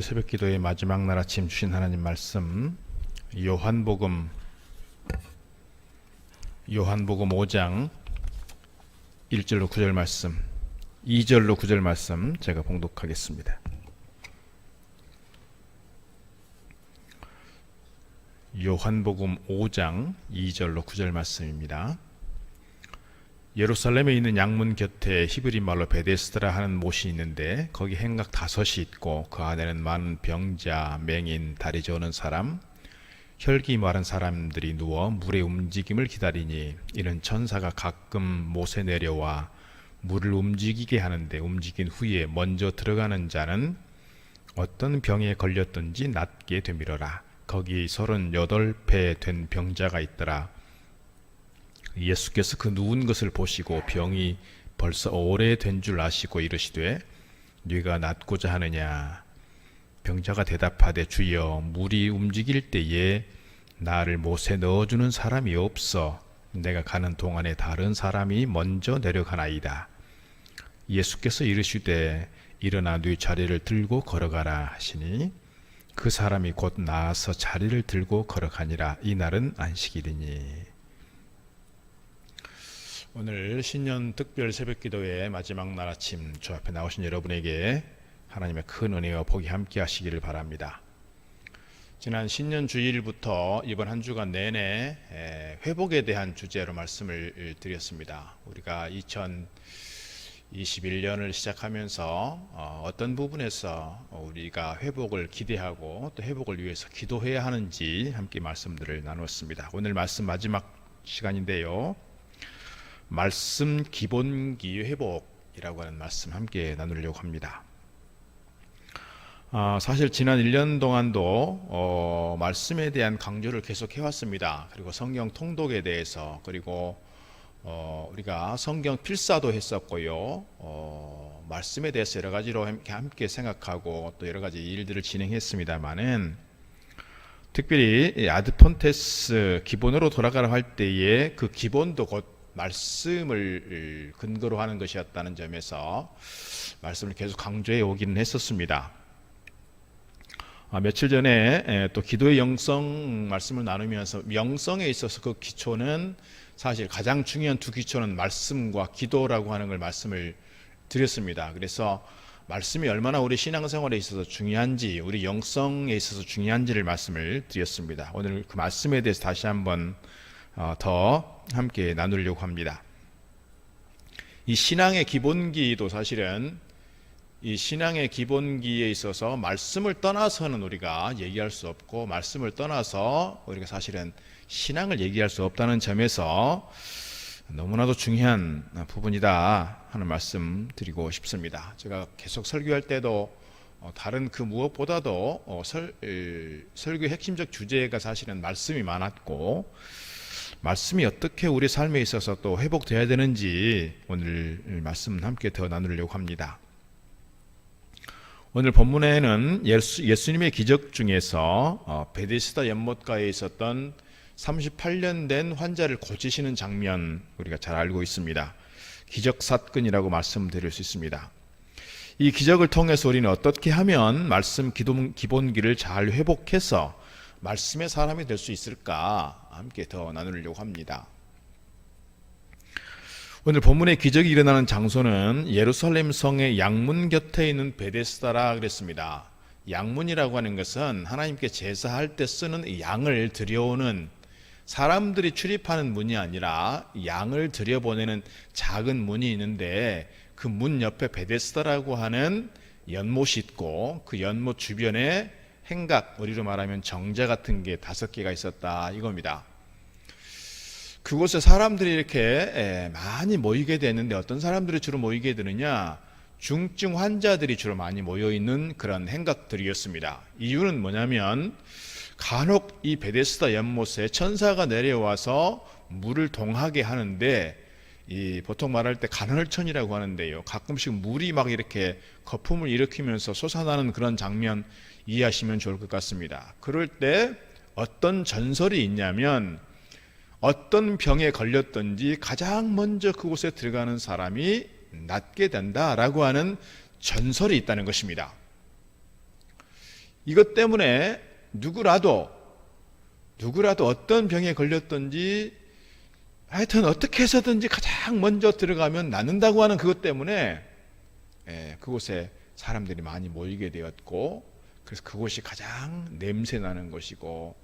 새벽기도의 마지막 날 아침 주신 하나님 말씀 요한복음 5장 1절로 9절 말씀, 2절로 9절 말씀 제가 봉독하겠습니다. 요한복음 5장 2절로 9절 말씀입니다. 예루살렘에 있는 양문 곁에 히브리 말로 베데스다라 하는 못이 있는데 거기 행각 5이 있고 그 안에는 많은 병자, 맹인, 다리 저는 사람, 혈기 마른 사람들이 누워 물의 움직임을 기다리니 이는 천사가 가끔 못에 내려와 물을 움직이게 하는데 움직인 후에 먼저 들어가는 자는 어떤 병에 걸렸든지 낫게 되밀어라. 거기 38배 된 병자가 있더라. 예수께서 그 누운 것을 보시고 병이 벌써 오래된 줄 아시고 이르시되 네가 낫고자 하느냐? 병자가 대답하되 주여 물이 움직일 때에 나를 못에 넣어주는 사람이 없어 내가 가는 동안에 다른 사람이 먼저 내려가나이다. 예수께서 이르시되 일어나 네 자리를 들고 걸어가라 하시니 그 사람이 곧 나아서 자리를 들고 걸어가니라. 이날은 안식일이니. 오늘 신년 특별 새벽기도의 마지막 날 아침 주 앞에 나오신 여러분에게 하나님의 큰 은혜와 복이 함께 하시기를 바랍니다. 지난 신년 주일부터 이번 한 주간 내내 회복에 대한 주제로 말씀을 드렸습니다. 우리가 2021년을 시작하면서 어떤 부분에서 우리가 회복을 기대하고 또 회복을 위해서 기도해야 하는지 함께 말씀들을 나눴습니다. 오늘 말씀 마지막 시간인데요. 말씀 기본기 회복이라고 하는 말씀 함께 나누려고 합니다. 사실 지난 1년 동안도 말씀에 대한 강조를 계속 해왔습니다. 그리고 성경 통독에 대해서, 그리고 우리가 성경 필사도 했었고요. 말씀에 대해서 여러 가지로 함께 생각하고 또 여러 가지 일들을 진행했습니다만은, 특별히 아드폰테스 기본으로 돌아가라 할 때에 그 기본도 곧 말씀을 근거로 하는 것이었다는 점에서 말씀을 계속 강조해 오기는 했었습니다. 며칠 전에 또 기도의 영성 말씀을 나누면서 영성에 있어서 그 기초는 사실 가장 중요한 두 기초는 말씀과 기도라고 하는 걸 말씀을 드렸습니다. 그래서 말씀이 얼마나 우리 신앙생활에 있어서 중요한지, 우리 영성에 있어서 중요한지를 말씀을 드렸습니다. 오늘 그 말씀에 대해서 다시 한번 더 함께 나누려고 합니다. 이 신앙의 기본기도 사실은 이 신앙의 기본기에 있어서 말씀을 떠나서는 우리가 얘기할 수 없고, 말씀을 떠나서 우리가 사실은 신앙을 얘기할 수 없다는 점에서 너무나도 중요한 부분이다 하는 말씀 드리고 싶습니다. 제가 계속 설교할 때도 다른 그 무엇보다도 설교의 핵심적 주제가 사실은 말씀이 많았고, 말씀이 어떻게 우리 삶에 있어서 또 회복되어야 되는지 오늘 말씀 함께 더 나누려고 합니다. 오늘 본문에는 예수님의 기적 중에서 베데스다 연못가에 있었던 38년 된 환자를 고치시는 장면 우리가 잘 알고 있습니다. 기적 사건이라고 말씀드릴 수 있습니다. 이 기적을 통해서 우리는 어떻게 하면 말씀 기본기를 잘 회복해서 말씀의 사람이 될 수 있을까 함께 더 나누려고 합니다. 오늘 본문의 기적이 일어나는 장소는 예루살렘 성의 양문 곁에 있는 베데스다라 그랬습니다. 양문이라고 하는 것은 하나님께 제사할 때 쓰는 양을 들여오는, 사람들이 출입하는 문이 아니라 양을 들여보내는 작은 문이 있는데, 그 문 옆에 베데스다라고 하는 연못이 있고 그 연못 주변에 행각, 우리로 말하면 정자 같은 게 5개가 있었다 이겁니다. 그곳에 사람들이 이렇게 많이 모이게 되는데, 어떤 사람들이 주로 모이게 되느냐, 중증 환자들이 주로 많이 모여있는 그런 행각들이었습니다. 이유는 뭐냐면 간혹 이 베데스다 연못에 천사가 내려와서 물을 동하게 하는데, 이 보통 말할 때 간헐천이라고 하는데요, 가끔씩 물이 막 이렇게 거품을 일으키면서 솟아나는 그런 장면 이해하시면 좋을 것 같습니다. 그럴 때 어떤 전설이 있냐면, 어떤 병에 걸렸든지 가장 먼저 그곳에 들어가는 사람이 낫게 된다라고 하는 전설이 있다는 것입니다. 이것 때문에 누구라도 어떤 병에 걸렸든지 하여튼 어떻게 해서든지 가장 먼저 들어가면 낫는다고 하는 그것 때문에 그곳에 사람들이 많이 모이게 되었고, 그래서 그곳이 가장 냄새 나는 곳이고,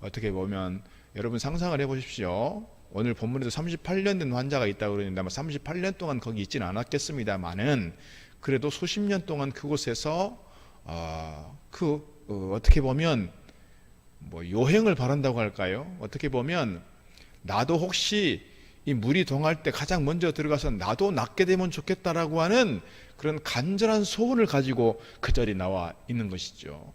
어떻게 보면 여러분 상상을 해보십시오. 오늘 본문에도 38년 된 환자가 있다고 그러는데 아마 38년 동안 거기 있지는 않았겠습니다만은 그래도 수십 년 동안 그곳에서 어떻게 보면 뭐 요행을 바란다고 할까요? 어떻게 보면 나도 혹시 이 물이 동할 때 가장 먼저 들어가서 나도 낫게 되면 좋겠다라고 하는 그런 간절한 소원을 가지고 그 자리에 나와 있는 것이죠.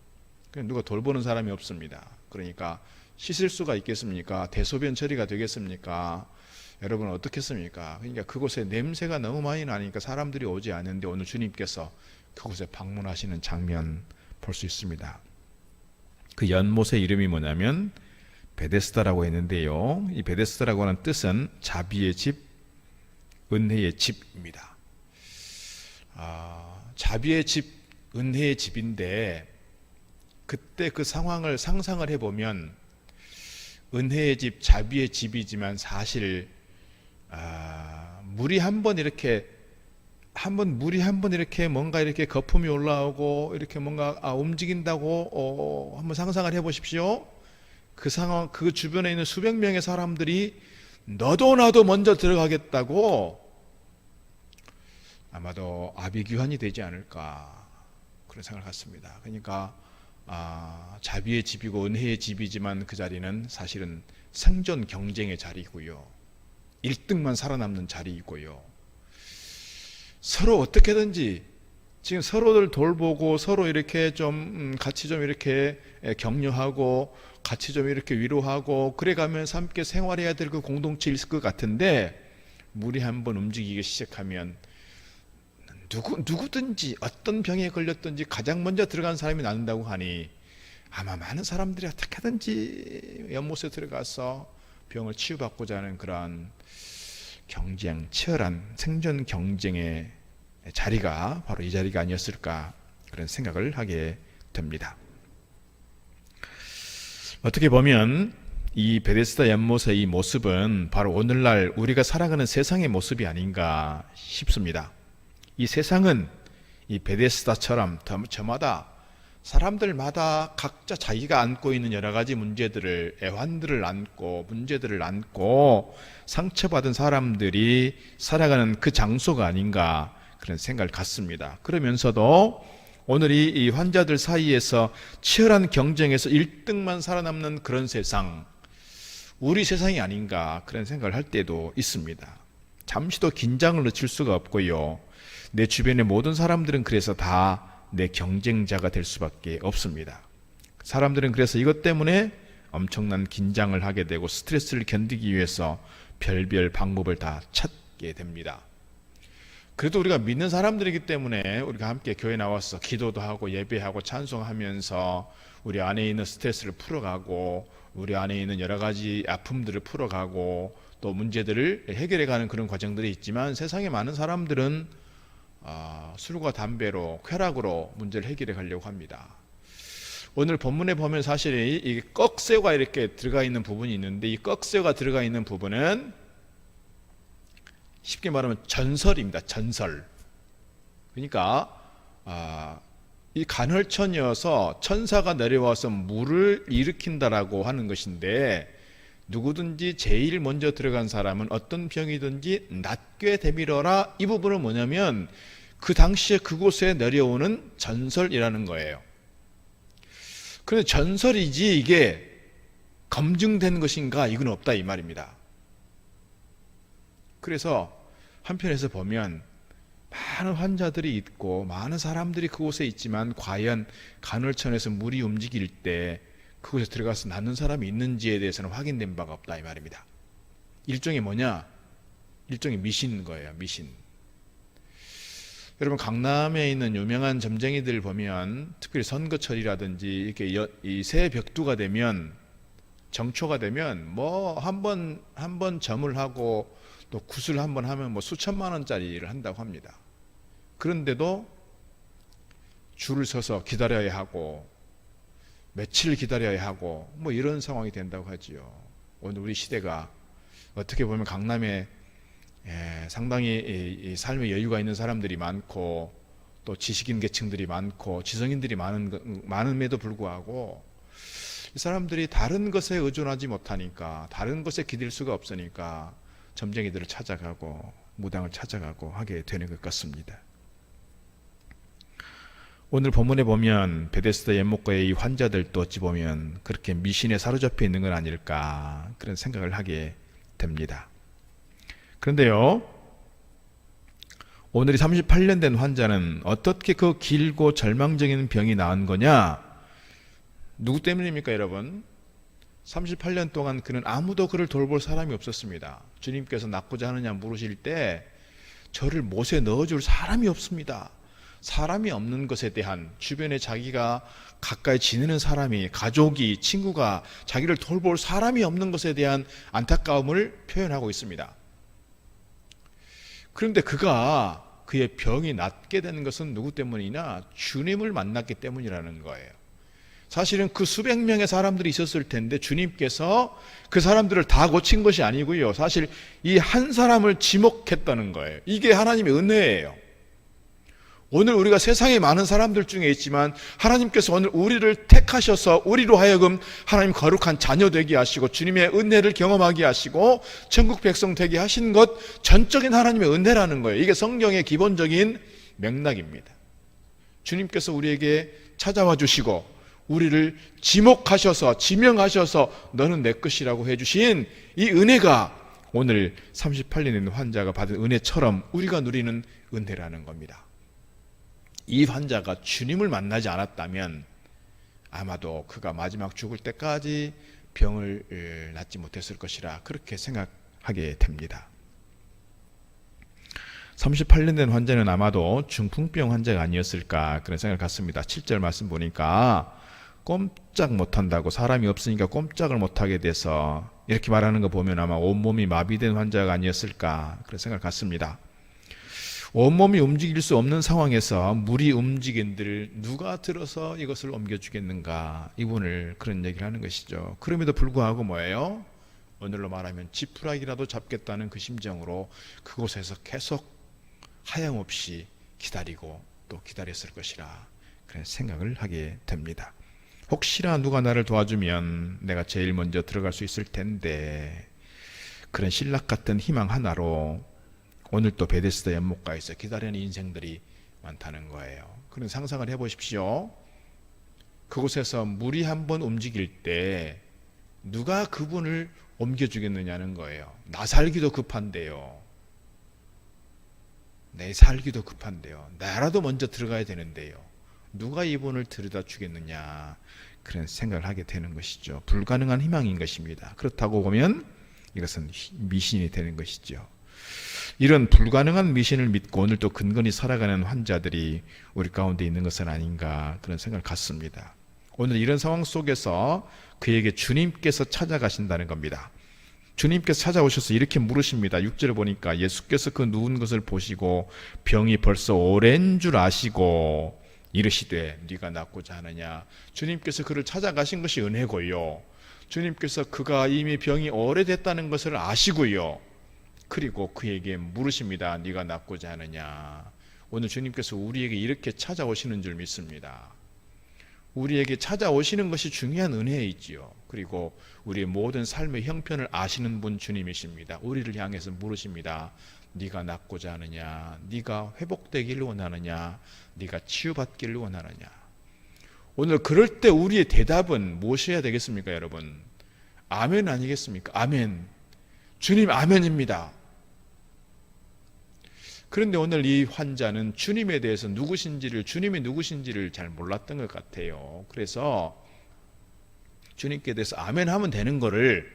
누가 돌보는 사람이 없습니다. 그러니까 씻을 수가 있겠습니까? 대소변 처리가 되겠습니까? 여러분 어떻겠습니까? 그러니까 그곳에 냄새가 너무 많이 나니까 사람들이 오지 않는데 오늘 주님께서 그곳에 방문하시는 장면 볼 수 있습니다. 그 연못의 이름이 뭐냐면 베데스다라고 했는데요. 이 베데스다라고 하는 뜻은 자비의 집, 은혜의 집입니다. 자비의 집, 은혜의 집인데 그때 그 상황을 상상을 해보면 은혜의 집, 자비의 집이지만 사실 물이 한번 이렇게 뭔가 이렇게 거품이 올라오고 이렇게 뭔가 움직인다고 한번 상상을 해보십시오. 그 상황, 그 주변에 있는 수백 명의 사람들이 너도 나도 먼저 들어가겠다고 아마도 아비규환이 되지 않을까 그런 생각을 갖습니다. 그러니까 자비의 집이고 은혜의 집이지만 그 자리는 사실은 생존 경쟁의 자리고요. 1등만 살아남는 자리이고요. 서로 어떻게든지 지금 서로를 돌보고 서로 이렇게 좀 같이 좀 이렇게 격려하고 같이 좀 이렇게 위로하고 그래가면서 함께 생활해야 될 그 공동체일 것 같은데 물이 한번 움직이기 시작하면 누구든지 어떤 병에 걸렸든지 가장 먼저 들어간 사람이 낫는다고 하니 아마 많은 사람들이 어떻게든지 연못에 들어가서 병을 치유받고자 하는 그러한 경쟁, 치열한 생존 경쟁의 자리가 바로 이 자리가 아니었을까 그런 생각을 하게 됩니다. 어떻게 보면 이 베데스다 연못의 이 모습은 바로 오늘날 우리가 살아가는 세상의 모습이 아닌가 싶습니다. 이 세상은 이 베데스다처럼 저마다 사람들마다 각자 자기가 안고 있는 여러 가지 문제들을, 애환들을 안고 문제들을 안고 상처받은 사람들이 살아가는 그 장소가 아닌가 그런 생각을 갖습니다. 그러면서도 오늘 이 환자들 사이에서 치열한 경쟁에서 1등만 살아남는 그런 세상, 우리 세상이 아닌가 그런 생각을 할 때도 있습니다. 잠시도 긴장을 늦출 수가 없고요. 내 주변의 모든 사람들은 그래서 다 내 경쟁자가 될 수밖에 없습니다. 사람들은 그래서 이것 때문에 엄청난 긴장을 하게 되고 스트레스를 견디기 위해서 별별 방법을 다 찾게 됩니다. 그래도 우리가 믿는 사람들이기 때문에 우리가 함께 교회 나와서 기도도 하고 예배하고 찬송하면서 우리 안에 있는 스트레스를 풀어가고 우리 안에 있는 여러 가지 아픔들을 풀어가고 또 문제들을 해결해가는 그런 과정들이 있지만 세상에 많은 사람들은 술과 담배로 쾌락으로 문제를 해결해 가려고 합니다. 오늘 본문에 보면 사실 이 꺽쇠가 이렇게 들어가 있는 부분이 있는데 이 꺽쇠가 들어가 있는 부분은 쉽게 말하면 전설입니다. 전설. 그러니까 이 간헐천이어서 천사가 내려와서 물을 일으킨다라고 하는 것인데 누구든지 제일 먼저 들어간 사람은 어떤 병이든지 낫게 되밀어라. 이 부분은 뭐냐면 그 당시에 그곳에 내려오는 전설이라는 거예요. 그런데 전설이지 이게 검증된 것인가? 이건 없다 이 말입니다. 그래서 한편에서 보면 많은 환자들이 있고 많은 사람들이 그곳에 있지만 과연 간헐천에서 물이 움직일 때 그곳에 들어가서 낫는 사람이 있는지에 대해서는 확인된 바가 없다 이 말입니다. 일종의 뭐냐? 일종의 미신인 거예요. 미신. 여러분 강남에 있는 유명한 점쟁이들 보면 특별히 선거철이라든지 이렇게 이 새 벽두가 되면 정초가 되면 뭐 한 번 점을 하고 또 굿을 한 번 하면 뭐 수천만 원짜리를 한다고 합니다. 그런데도 줄을 서서 기다려야 하고 며칠 기다려야 하고 뭐 이런 상황이 된다고 하지요. 오늘 우리 시대가 어떻게 보면 강남에 상당히 이 삶의 여유가 있는 사람들이 많고 또 지식인 계층들이 많고 지성인들이 많음에도 불구하고 이 사람들이 다른 것에 의존하지 못하니까, 다른 것에 기댈 수가 없으니까 점쟁이들을 찾아가고 무당을 찾아가고 하게 되는 것 같습니다. 오늘 본문에 보면 베데스다 연못가의 이 환자들도 어찌 보면 그렇게 미신에 사로잡혀 있는 건 아닐까, 그런 생각을 하게 됩니다. 그런데요, 오늘이 38년 된 환자는 어떻게 그 길고 절망적인 병이 나은 거냐? 누구 때문입니까, 여러분? 38년 동안 그는 아무도 그를 돌볼 사람이 없었습니다. 주님께서 낫고자 하느냐 물으실 때 저를 못에 넣어줄 사람이 없습니다. 사람이 없는 것에 대한, 주변에 자기가 가까이 지내는 사람이, 가족이, 친구가 자기를 돌볼 사람이 없는 것에 대한 안타까움을 표현하고 있습니다. 그런데 그의 병이 낫게 되는 것은 누구 때문이냐? 주님을 만났기 때문이라는 거예요. 사실은 그 수백 명의 사람들이 있었을 텐데 주님께서 그 사람들을 다 고친 것이 아니고요. 사실 이 한 사람을 지목했다는 거예요. 이게 하나님의 은혜예요. 오늘 우리가 세상에 많은 사람들 중에 있지만 하나님께서 오늘 우리를 택하셔서 우리로 하여금 하나님 거룩한 자녀 되게 하시고 주님의 은혜를 경험하게 하시고 천국 백성 되게 하신 것, 전적인 하나님의 은혜라는 거예요. 이게 성경의 기본적인 맥락입니다. 주님께서 우리에게 찾아와 주시고 우리를 지목하셔서 지명하셔서 너는 내 것이라고 해주신 이 은혜가 오늘 38년 된 환자가 받은 은혜처럼 우리가 누리는 은혜라는 겁니다. 이 환자가 주님을 만나지 않았다면 아마도 그가 마지막 죽을 때까지 병을 낫지 못했을 것이라 그렇게 생각하게 됩니다. 38년 된 환자는 아마도 중풍병 환자가 아니었을까 그런 생각을 갖습니다. 7절 말씀 보니까 꼼짝 못한다고, 사람이 없으니까 꼼짝을 못하게 돼서 이렇게 말하는 거 보면 아마 온몸이 마비된 환자가 아니었을까 그런 생각을 갖습니다. 온몸이 움직일 수 없는 상황에서 물이 움직인들 누가 들어서 이것을 옮겨주겠는가, 이분을 그런 얘기를 하는 것이죠. 그럼에도 불구하고 뭐예요? 오늘로 말하면 지푸라기라도 잡겠다는 그 심정으로 그곳에서 계속 하염없이 기다리고 또 기다렸을 것이라 그런 생각을 하게 됩니다. 혹시나 누가 나를 도와주면 내가 제일 먼저 들어갈 수 있을 텐데, 그런 신락 같은 희망 하나로 오늘 또 베데스다 연못가에서 기다리는 인생들이 많다는 거예요. 그런 상상을 해보십시오. 그곳에서 물이 한번 움직일 때 누가 그분을 옮겨주겠느냐는 거예요. 나 살기도 급한데요. 내 살기도 급한데요. 나라도 먼저 들어가야 되는데요. 누가 이분을 들여다 주겠느냐, 그런 생각을 하게 되는 것이죠. 불가능한 희망인 것입니다. 그렇다고 보면 이것은 미신이 되는 것이죠. 이런 불가능한 미신을 믿고 오늘 또 근근히 살아가는 환자들이 우리 가운데 있는 것은 아닌가 그런 생각을 갖습니다. 오늘 이런 상황 속에서 그에게 주님께서 찾아가신다는 겁니다. 주님께서 찾아오셔서 이렇게 물으십니다. 6절에 보니까 예수께서 그 누운 것을 보시고 병이 벌써 오랜 줄 아시고 이르시되 네가 낫고자 하느냐. 주님께서 그를 찾아가신 것이 은혜고요. 주님께서 그가 이미 병이 오래됐다는 것을 아시고요. 그리고 그에게 물으십니다. 네가 낫고자 하느냐. 오늘 주님께서 우리에게 이렇게 찾아오시는 줄 믿습니다. 우리에게 찾아오시는 것이 중요한 은혜이지요. 그리고 우리의 모든 삶의 형편을 아시는 분 주님이십니다. 우리를 향해서 물으십니다. 네가 낫고자 하느냐, 네가 회복되기를 원하느냐, 네가 치유받기를 원하느냐. 오늘 그럴 때 우리의 대답은 무엇이어야 되겠습니까, 여러분? 아멘 아니겠습니까? 아멘. 주님 아멘입니다. 그런데 오늘 이 환자는 주님에 대해서 주님이 누구신지를 잘 몰랐던 것 같아요. 그래서 주님께 대해서 아멘 하면 되는 거를,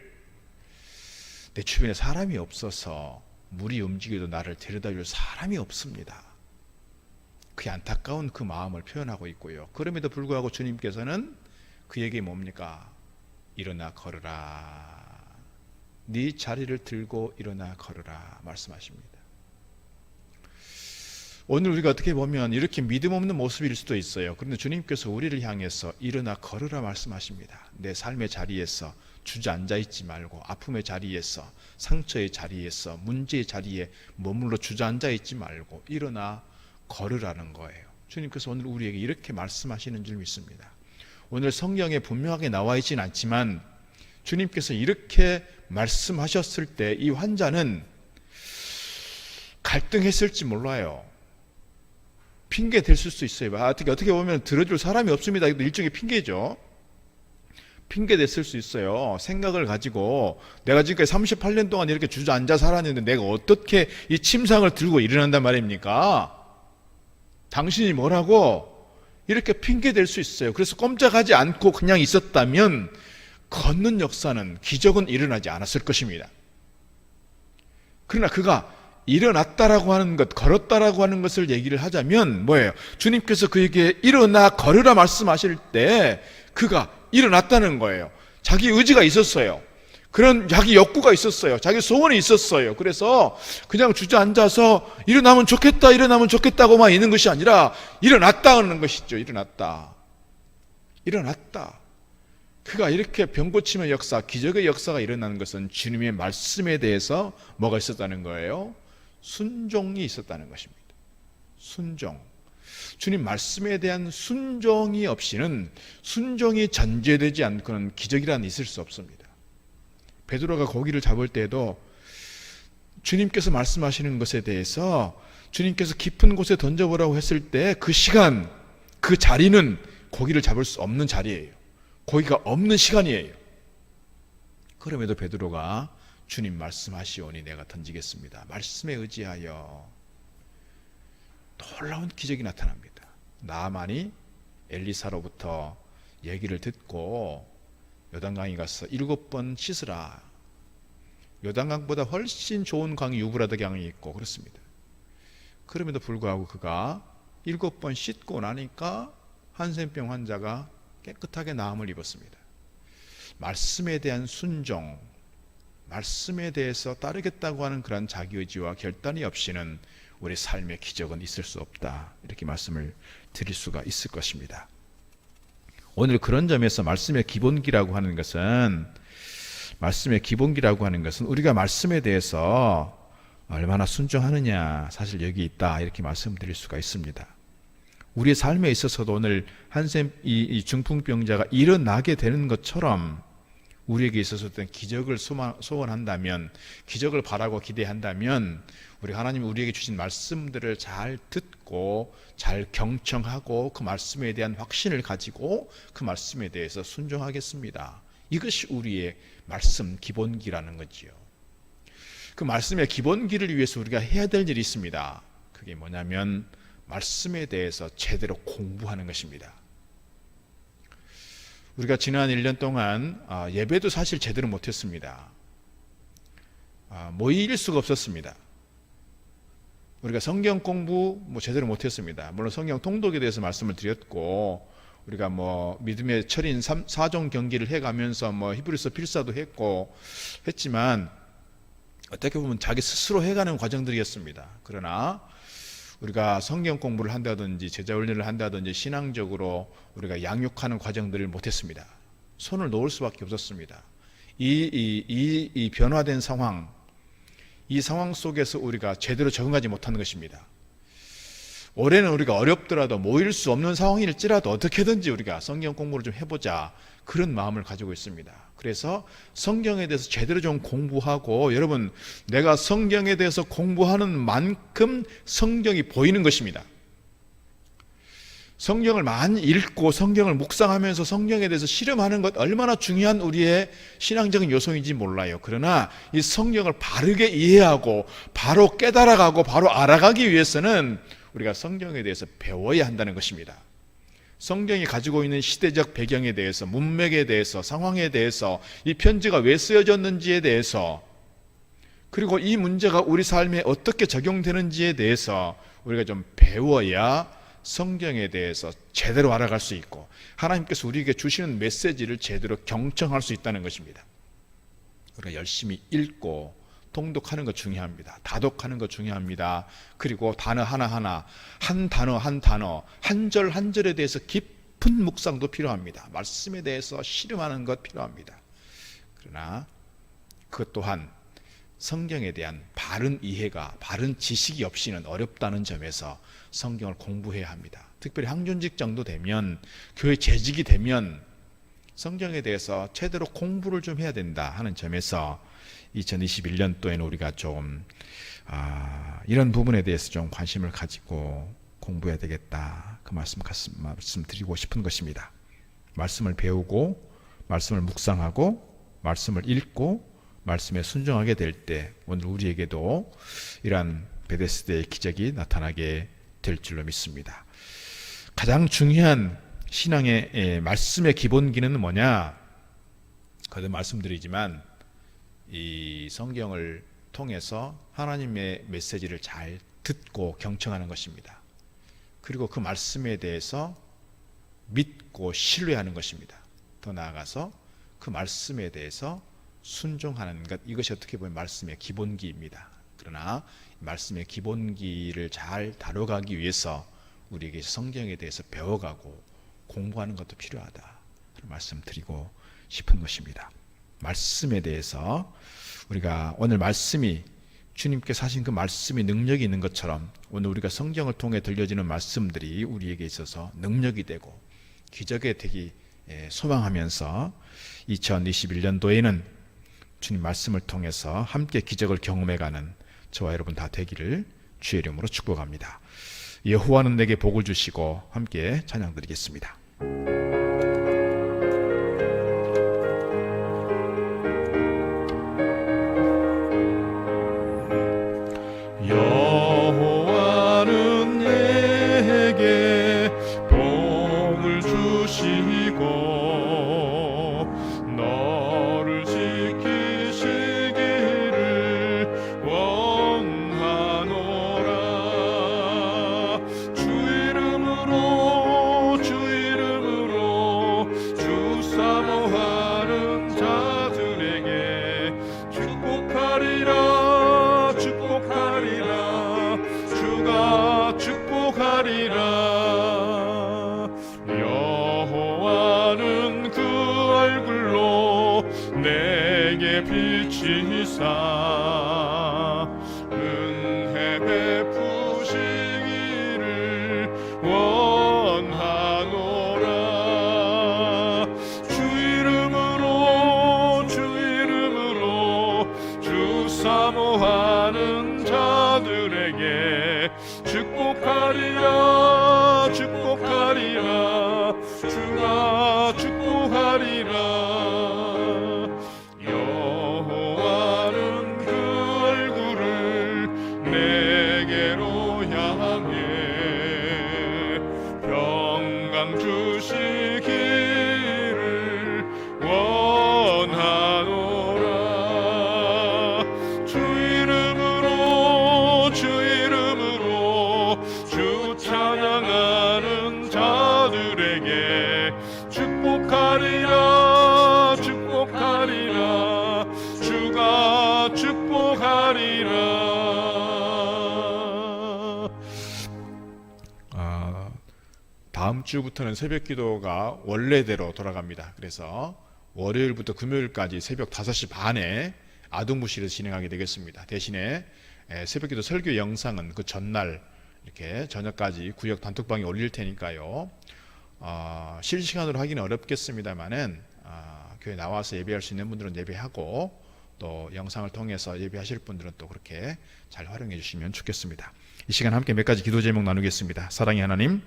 내 주변에 사람이 없어서 물이 움직여도 나를 데려다 줄 사람이 없습니다. 그 안타까운 그 마음을 표현하고 있고요. 그럼에도 불구하고 주님께서는 그에게 뭡니까? 일어나 걸으라. 네 자리를 들고 일어나 걸으라 말씀하십니다. 오늘 우리가 어떻게 보면 이렇게 믿음 없는 모습일 수도 있어요. 그런데 주님께서 우리를 향해서 일어나 걸으라 말씀하십니다. 내 삶의 자리에서 주저앉아 있지 말고, 아픔의 자리에서, 상처의 자리에서, 문제의 자리에 머물러 주저앉아 있지 말고 일어나 걸으라는 거예요. 주님께서 오늘 우리에게 이렇게 말씀하시는 줄 믿습니다. 오늘 성경에 분명하게 나와 있지는 않지만 주님께서 이렇게 말씀하셨을 때 이 환자는 갈등했을지 몰라요. 핑계 댈 수도 있어요. 어떻게 보면 들어줄 사람이 없습니다. 이것도 일종의 핑계죠. 핑계 댔을 수 있어요. 생각을 가지고 내가 지금까지 38년 동안 이렇게 주저앉아 살았는데 내가 어떻게 이 침상을 들고 일어난단 말입니까? 당신이 뭐라고? 이렇게 핑계 댈 수 있어요. 그래서 꼼짝하지 않고 그냥 있었다면 걷는 역사는, 기적은 일어나지 않았을 것입니다. 그러나 그가 일어났다라고 하는 것, 걸었다라고 하는 것을 얘기를 하자면 뭐예요? 주님께서 그에게 일어나 걸으라 말씀하실 때 그가 일어났다는 거예요. 자기 의지가 있었어요. 그런 자기 욕구가 있었어요. 자기 소원이 있었어요. 그래서 그냥 주저앉아서 일어나면 좋겠다고만 있는 것이 아니라 일어났다는 것이죠. 일어났다. 그가 이렇게 병 고침의 역사, 기적의 역사가 일어나는 것은 주님의 말씀에 대해서 뭐가 있었다는 거예요? 순종이 있었다는 것입니다. 순종. 주님 말씀에 대한 순종이 없이는, 순종이 전제되지 않고는 기적이란 있을 수 없습니다. 베드로가 고기를 잡을 때에도 주님께서 말씀하시는 것에 대해서 주님께서 깊은 곳에 던져보라고 했을 때 그 시간, 그 자리는 고기를 잡을 수 없는 자리예요. 고기가 없는 시간이에요. 그럼에도 베드로가 주님 말씀하시오니 내가 던지겠습니다. 말씀에 의지하여 놀라운 기적이 나타납니다. 나아만이 엘리사로부터 얘기를 듣고 요단강에 가서 7번 씻으라. 요단강보다 훨씬 좋은 강이 유브라드 강이 있고 그렇습니다. 그럼에도 불구하고 그가 7번 씻고 나니까 한센병 환자가 깨끗하게 나음을 입었습니다. 말씀에 대한 순종, 말씀에 대해서 따르겠다고 하는 그런 자기의지와 결단이 없이는 우리 삶의 기적은 있을 수 없다. 이렇게 말씀을 드릴 수가 있을 것입니다. 오늘 그런 점에서 말씀의 기본기라고 하는 것은 우리가 말씀에 대해서 얼마나 순종하느냐, 사실 여기 있다. 이렇게 말씀드릴 수가 있습니다. 우리의 삶에 있어서도 오늘 이 중풍병자가 일어나게 되는 것처럼 우리에게 있어서 어떤 기적을 소원한다면, 기적을 바라고 기대한다면 우리 하나님이 우리에게 주신 말씀들을 잘 듣고 잘 경청하고 그 말씀에 대한 확신을 가지고 그 말씀에 대해서 순종하겠습니다. 이것이 우리의 말씀 기본기라는 거지요. 그 말씀의 기본기를 위해서 우리가 해야 될 일이 있습니다. 그게 뭐냐면 말씀에 대해서 제대로 공부하는 것입니다. 우리가 지난 1년 동안 예배도 사실 제대로 못했습니다. 모일 수가 없었습니다. 우리가 성경 공부 제대로 못했습니다. 물론 성경 통독에 대해서 말씀을 드렸고, 우리가 믿음의 철인 4종 경기를 해가면서 히브리서 필사도 했지만 어떻게 보면 자기 스스로 해가는 과정들이었습니다. 그러나 우리가 성경 공부를 한다든지 제자 훈련을 한다든지 신앙적으로 우리가 양육하는 과정들을 못했습니다. 손을 놓을 수밖에 없었습니다. 이 변화된 상황, 이 상황 속에서 우리가 제대로 적응하지 못하는 것입니다. 올해는 우리가 어렵더라도 모일 수 없는 상황일지라도 어떻게든지 우리가 성경 공부를 좀 해보자, 그런 마음을 가지고 있습니다. 그래서 성경에 대해서 제대로 좀 공부하고, 여러분, 내가 성경에 대해서 공부하는 만큼 성경이 보이는 것입니다. 성경을 많이 읽고 성경을 묵상하면서 성경에 대해서 실험하는 것 얼마나 중요한 우리의 신앙적인 요소인지 몰라요. 그러나 이 성경을 바르게 이해하고 바로 깨달아가고 바로 알아가기 위해서는 우리가 성경에 대해서 배워야 한다는 것입니다. 성경이 가지고 있는 시대적 배경에 대해서, 문맥에 대해서, 상황에 대해서, 이 편지가 왜 쓰여졌는지에 대해서, 그리고 이 문제가 우리 삶에 어떻게 적용되는지에 대해서 우리가 좀 배워야 성경에 대해서 제대로 알아갈 수 있고 하나님께서 우리에게 주시는 메시지를 제대로 경청할 수 있다는 것입니다. 우리가 열심히 읽고 통독하는 것 중요합니다. 다독하는 것 중요합니다. 그리고 단어 하나하나, 한 단어 한 단어, 한 절 한 절에 대해서 깊은 묵상도 필요합니다. 말씀에 대해서 씨름하는 것 필요합니다. 그러나 그것 또한 성경에 대한 바른 이해가, 바른 지식이 없이는 어렵다는 점에서 성경을 공부해야 합니다. 특별히 항존직 정도 되면, 교회 재직이 되면 성경에 대해서 제대로 공부를 좀 해야 된다 하는 점에서 2021년도에는 우리가 좀 이런 부분에 대해서 좀 관심을 가지고 공부해야 되겠다, 그 말씀 드리고 싶은 것입니다. 말씀을 배우고 말씀을 묵상하고 말씀을 읽고 말씀에 순종하게 될 때 오늘 우리에게도 이러한 베데스다의 기적이 나타나게 될 줄로 믿습니다. 가장 중요한 신앙의 말씀의 기본기는 뭐냐? 거듭 말씀드리지만 이 성경을 통해서 하나님의 메시지를 잘 듣고 경청하는 것입니다. 그리고 그 말씀에 대해서 믿고 신뢰하는 것입니다. 더 나아가서 그 말씀에 대해서 순종하는 것, 이것이 어떻게 보면 말씀의 기본기입니다. 그러나 말씀의 기본기를 잘 다뤄가기 위해서 우리에게 성경에 대해서 배워가고 공부하는 것도 필요하다, 그런 말씀 드리고 싶은 것입니다. 말씀에 대해서 우리가 오늘 말씀이 주님께서 하신 그 말씀이 능력이 있는 것처럼 오늘 우리가 성경을 통해 들려지는 말씀들이 우리에게 있어서 능력이 되고 기적이 되기 소망하면서 2021년도에는 주님 말씀을 통해서 함께 기적을 경험해가는 저와 여러분 다 되기를 주의 이름으로 축복합니다. 여호와는 내게 복을 주시고 함께 찬양 드리겠습니다. 여호와는 내게 복을 주시고 너를 지키시기를 원하노라. 주 이름으로 주 사모하는 자들에게 축복하리라. 주가 축복하리라. 여호와는 그 얼굴로 내게 비치사 은혜 베푸시기를 원하노라. 주 이름으로 주 사모하는 자들에게 축복하리라. 주가 축복하리라. 여호와는 그 얼굴을 내게로 향해 평강 주시기를 원하노라. 주 이름으로 주 찬양하는 자들에게 축복하리라. 주가 축복하리라. 다음 주부터는 새벽 기도가 원래대로 돌아갑니다. 그래서 월요일부터 금요일까지 새벽 5시 반에 아동부실에서 진행하게 되겠습니다. 대신에 새벽 기도 설교 영상은 그 전날 이렇게 저녁까지 구역 단톡방에 올릴 테니까요. 실시간으로 하기는 어렵겠습니다만은 교회 나와서 예배할 수 있는 분들은 예배하고 또 영상을 통해서 예배하실 분들은 또 그렇게 잘 활용해 주시면 좋겠습니다. 이 시간 함께 몇 가지 기도 제목 나누겠습니다. 사랑의 하나님,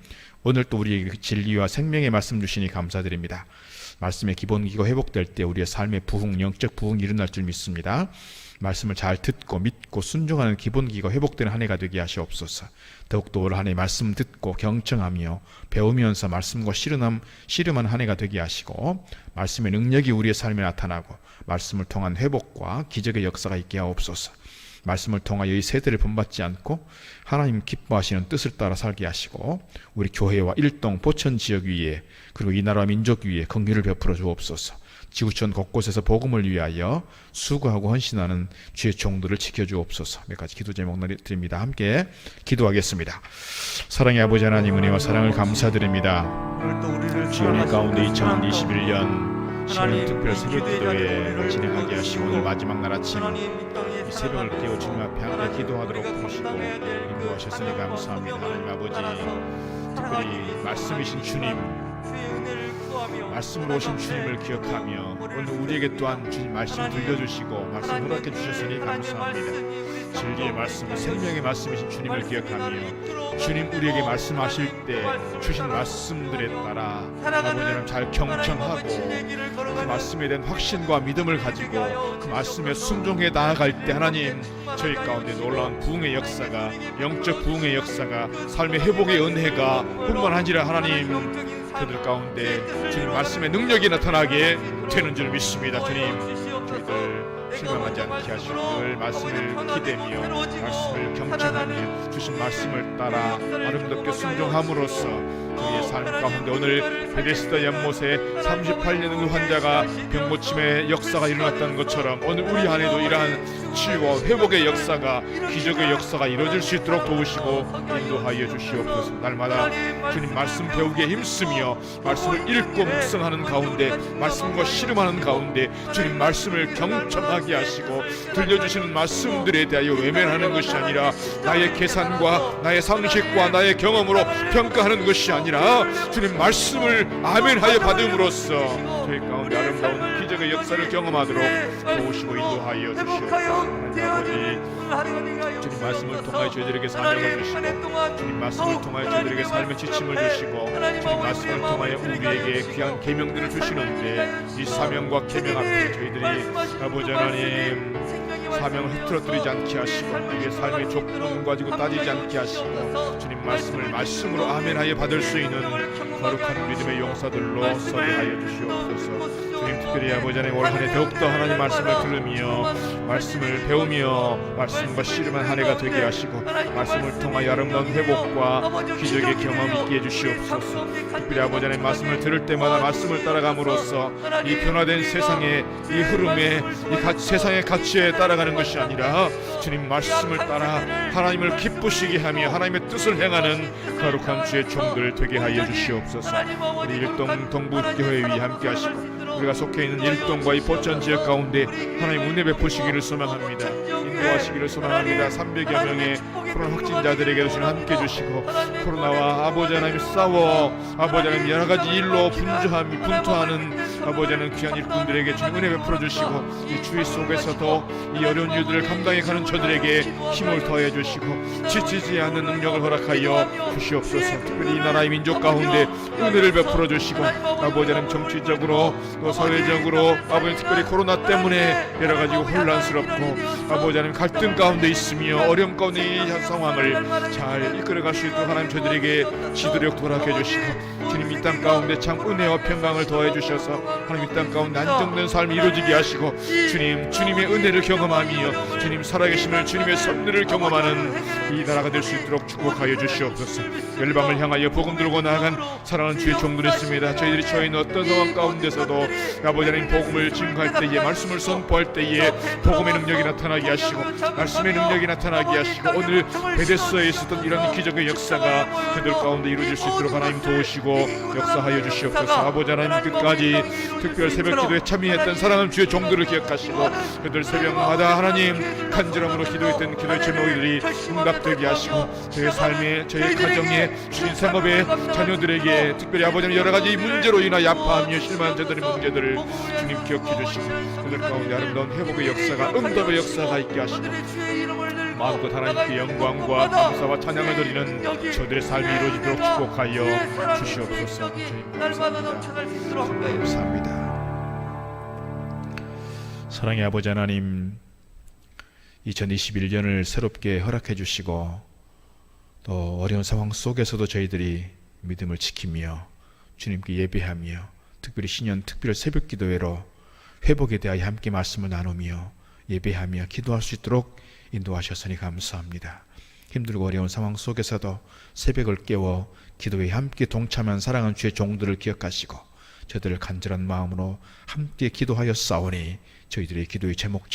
오늘 또 우리에게 진리와 생명의 말씀 주시니 감사드립니다. 말씀의 기본기가 회복될 때 우리의 삶의 부흥, 영적 부흥이 일어날 줄 믿습니다. 말씀을 잘 듣고 믿고 순종하는 기본기가 회복되는 한 해가 되게 하시옵소서. 더욱더 올 한 해 말씀 듣고 경청하며 배우면서 말씀과 씨름한 한 해가 되게 하시고 말씀의 능력이 우리의 삶에 나타나고 말씀을 통한 회복과 기적의 역사가 있게 하옵소서. 말씀을 통하여 이 세대를 본받지 않고 하나님 기뻐하시는 뜻을 따라 살게 하시고 우리 교회와 일동 포천 지역 위에 그리고 이 나라 민족 위에 긍휼을 베풀어 주옵소서. 지구촌 곳곳에서 복음을 위하여 수고하고 헌신하는 주의 종들을 지켜주옵소서. 몇 가지 기도 제목 드립니다. 함께 기도하겠습니다. 사랑의 아버지 하나님, 은혜와 사랑을 감사드립니다. 주님 가운데 2021년 시간 특별 새벽 기도회 진행하게 하시고 오늘 마지막 날 아침 이 새벽을 깨워 주님 앞에 함께 기도하도록 부르시고 인도하셨으니 감사합니다. 하나님 아버지, 특별히 말씀이신 주님, 말씀으로 오신 주님을 기억하며 오늘 우리에게 또한 주님 말씀 들려주시고 말씀 허락해 주셨으니 감사합니다. 진리의 말씀, 생명의 말씀이신 주님을 기억하며 주님 우리에게 말씀하실 때 주신 말씀들에 따라 아버지는 잘 경청하고 그 말씀에 대한 확신과 믿음을 가지고 그 말씀에 순종해 나아갈 때 하나님 저희 가운데 놀라운 부흥의 역사가, 영적 부흥의 역사가, 삶의 회복의 은혜가 뿐만 아니라 하나님 그들 가운데 주님 말씀의 능력이 나타나게 되는 줄 믿습니다. 주님, 저희들 실망하지 않게 하시고 늘 말씀을 기대며 말씀을 경청하며 주신 말씀을 따라 아름답게 순종함으로써 우리의 삶 가운데 오늘 베데스다 연못에 38년 환자가 병고침의 역사가 일어났다는 것처럼 오늘 우리 안에도 이러한 치유와 회복의 역사가, 기적의 역사가 이루어질 수 있도록 도우시고 인도하여 주시옵소서. 날마다 주님 말씀 배우기에 힘쓰며 말씀을 읽고 묵상하는 가운데 말씀과 씨름하는 가운데 주님 말씀을 경청하게 하시고 들려주시는 말씀들에 대하여 외면하는 것이 아니라 나의 계산과 나의 상식과 나의 경험으로 평가하는 것이 아니라 주님 말씀을 아멘하여 받음으로써 저희 가운데 아름다운 기적의 역사를 경험하도록 도우시고 인도하여 주시옵소서. 아버지, 주님 말씀을 통하여 저희들에게 사명을 주시고 주님 말씀을 통하여 저희들에게 삶의 지침을 주시고 주님 말씀을 통하여 우리에게 귀한 계명들을 주시는데 이 사명과 계명 앞에 저희들이 아버지 하나님 사명을 흐트러뜨리지 않게 하시고 우리의 삶의 조건 가지고 따지지 않게 하시고 주님 말씀을 말씀으로 아멘하여 받을 수 있는 거룩한 믿음의 용사들로 서게 하여 주시옵소서. 주님 특별히 아버지 하나님 올 한해 더욱더 하나님 말씀을 들으며 말씀을 배우며 말씀과 씨름한 한 해가 되게 하시고 말씀을 통하여 아름다운 회복과 기적의 경험 있게 해주시옵소서. 특별히 아버지 하나님 말씀을 들을 때마다 말씀을 따라감으로써 이 변화된 세상의 이 흐름에 이 세상의 가치에 따라가는 것이 아니라 주님 말씀을 따라 하나님을 기쁘시게 하며 하나님의 뜻을 행하는 거룩한 주의 종들 되게 하여 주시옵소서. 우리 일동 동부교회 위 함께 하시고 우리가 속해 있는 일동과 이 포천 지역 가운데 하나님 은혜 베푸시기를 소망합니다. 인도하시기를 소망합니다. 300여 명의 코로나 확진자들에게도 주님 함께 주시고 코로나와 아버지 하나님 싸워 아버지 하나님 여러 가지 일로 분투하는 아버지 하나님 귀한 일꾼들에게 주님 은혜 베풀어 주시고 이 주의 속에서도 이 어려운 일들을 감당해 가는 저들에게 힘을 더해 주시고 지치지 않는 능력을 허락하여 주시옵소서. 특별히 이 나라의 민족 가운데 은혜를 베풀어 주시고 아버지 하나님 정치적으로 또 사회적으로 아버지 특별히 코로나 때문에 여러 가지 혼란스럽고 아버지 하나님 갈등 가운데 있으며 어려움 가운데 이 상황을 잘 이끌어갈 수 있도록 하나님 저들에게 지도력 허락해 주시고 주님 이 땅 가운데 참 은혜와 평강을 더해 주셔서 하나님 이 땅 가운데 안정된 삶이 이루어지게 하시고 주님의 은혜를 경험하며 주님 살아계심을 주님의 섭리를 경험하는 이 나라가 될 수 있도록 축복하여 주시옵소서. 열방을 향하여 복음 들고 나아간 사랑하는 주의 종들 있습니다. 저희들이 처해 있는 어떤 상황 가운데서도 아버지 하나님 복음을 증거할 때에 말씀을 선포할 때에 복음의 능력이 나타나게 하시고 말씀의 능력이 나타나게 하시고 오늘 베데스다에 있었던 이런 기적의 역사가 그들 가운데 이루어질 수 있도록 하나님 도우시고 역사하여 주시옵소서. 아버지 하나님 끝까지 특별 새벽 기도에 참여했던 사랑하는 주의 종들을 기억하시고 그들 새벽마다 하나님 간절함으로 기도했던 기도의 제목들이 응답되게 하시고 저의 삶에 저의 가정에 주신 생업에 자녀들에게 특별히 아버지 하나님 여러 가지 문제로 인하여 아파하며 실망한 자들의 문제들을 주님 기억해 주시고 그들 가운데 아름다운 회복의 역사가 응답의 역사가 있게 하시고 마음껏 하나님께 영광과 감사와 찬양을 드리는 저들의 삶이 이루어지도록 축복하여 주시옵소서. 주님 감사합니다. 사랑의 아버지 하나님 2021년을 새롭게 허락해 주시고 또 어려운 상황 속에서도 저희들이 믿음을 지키며 주님께 예배하며 특별히 신년 특별 새벽 기도회로 회복에 대하여 함께 말씀을 나누며 예배하며 기도할 수 있도록 인도하셨으니 감사합니다. 힘들고 어려운 상황 속에서도 새벽을 깨워 기도에 함께 동참한 사랑하는 주의 종들을 기억하시고 저들을 간절한 마음으로 함께 기도하여 싸우니 저희들의 기도의 제목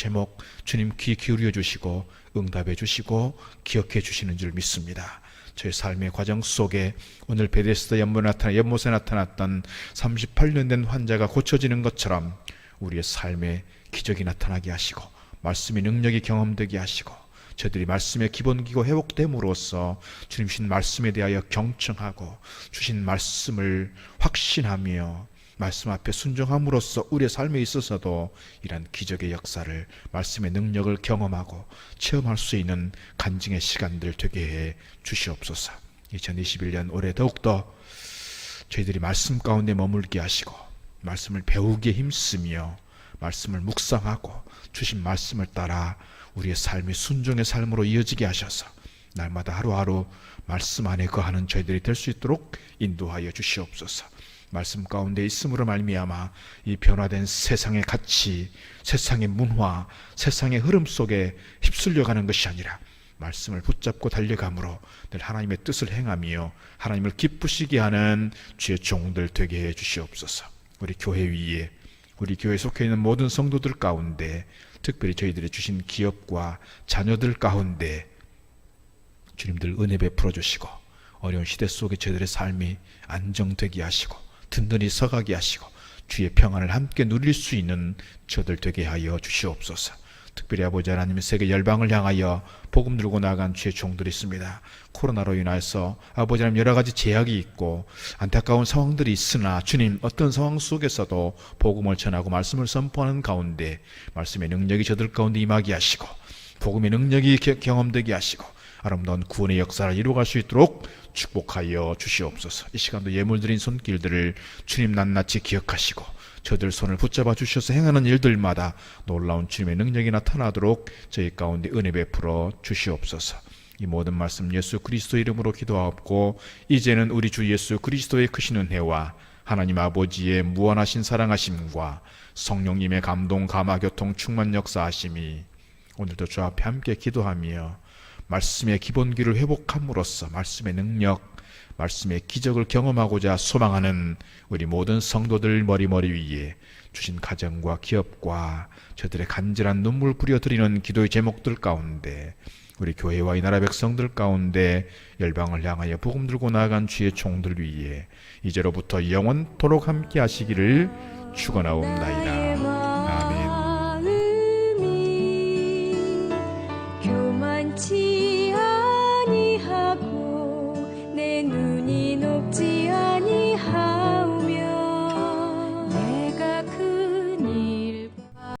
주님 귀 기울여 주시고 응답해 주시고 기억해 주시는 줄 믿습니다. 저희 삶의 과정 속에 오늘 베데스다 연못에 나타났던 38년 된 환자가 고쳐지는 것처럼 우리의 삶에 기적이 나타나게 하시고 말씀의 능력이 경험되게 하시고 저들이 말씀의 기본기고 회복됨으로써 주님 주신 말씀에 대하여 경청하고 주신 말씀을 확신하며 말씀 앞에 순종함으로써 우리의 삶에 있어서도 이런 기적의 역사를 말씀의 능력을 경험하고 체험할 수 있는 간증의 시간들 되게 해 주시옵소서. 2021년 올해 더욱더 저희들이 말씀 가운데 머물게 하시고 말씀을 배우기에 힘쓰며 말씀을 묵상하고 주신 말씀을 따라 우리의 삶이 순종의 삶으로 이어지게 하셔서 날마다 하루하루 말씀 안에 거하는 저희들이 될 수 있도록 인도하여 주시옵소서. 말씀 가운데 있음으로 말미암아 이 변화된 세상의 가치, 세상의 문화, 세상의 흐름 속에 휩쓸려가는 것이 아니라 말씀을 붙잡고 달려감으로 늘 하나님의 뜻을 행하며 하나님을 기쁘시게 하는 주의 종들 되게 해 주시옵소서. 우리 교회 위에 우리 교회에 속해 있는 모든 성도들 가운데 특별히 저희들이 주신 기업과 자녀들 가운데 주님들 은혜 베풀어 주시고 어려운 시대 속에 저희들의 삶이 안정되게 하시고 든든히 서가게 하시고 주의 평안을 함께 누릴 수 있는 저들 되게 하여 주시옵소서. 특별히 아버지 하나님의 세계 열방을 향하여 복음 들고 나간 주의 종들이 있습니다. 코로나로 인해서 아버지 하나님 여러 가지 제약이 있고 안타까운 상황들이 있으나 주님 어떤 상황 속에서도 복음을 전하고 말씀을 선포하는 가운데 말씀의 능력이 저들 가운데 임하게 하시고 복음의 능력이 경험되게 하시고 아름다운 구원의 역사를 이루어갈 수 있도록 축복하여 주시옵소서. 이 시간도 예물드린 손길들을 주님 낱낱이 기억하시고 저들 손을 붙잡아 주셔서 행하는 일들마다 놀라운 주님의 능력이 나타나도록 저희 가운데 은혜 베풀어 주시옵소서. 이 모든 말씀 예수 그리스도 이름으로 기도하옵고 이제는 우리 주 예수 그리스도의 크신 은혜와 하나님 아버지의 무한하신 사랑하심과 성령님의 감동 감화 교통 충만 역사하심이 오늘도 주 앞에 함께 기도하며 말씀의 기본기를 회복함으로써 말씀의 능력, 말씀의 기적을 경험하고자 소망하는 우리 모든 성도들 머리 위에 주신 가정과 기업과 저들의 간절한 눈물 뿌려드리는 기도의 제목들 가운데 우리 교회와 이 나라 백성들 가운데 열방을 향하여 복음 들고 나아간 주의 종들 위에 이제로부터 영원토록 함께 하시기를 축원하옵나이다.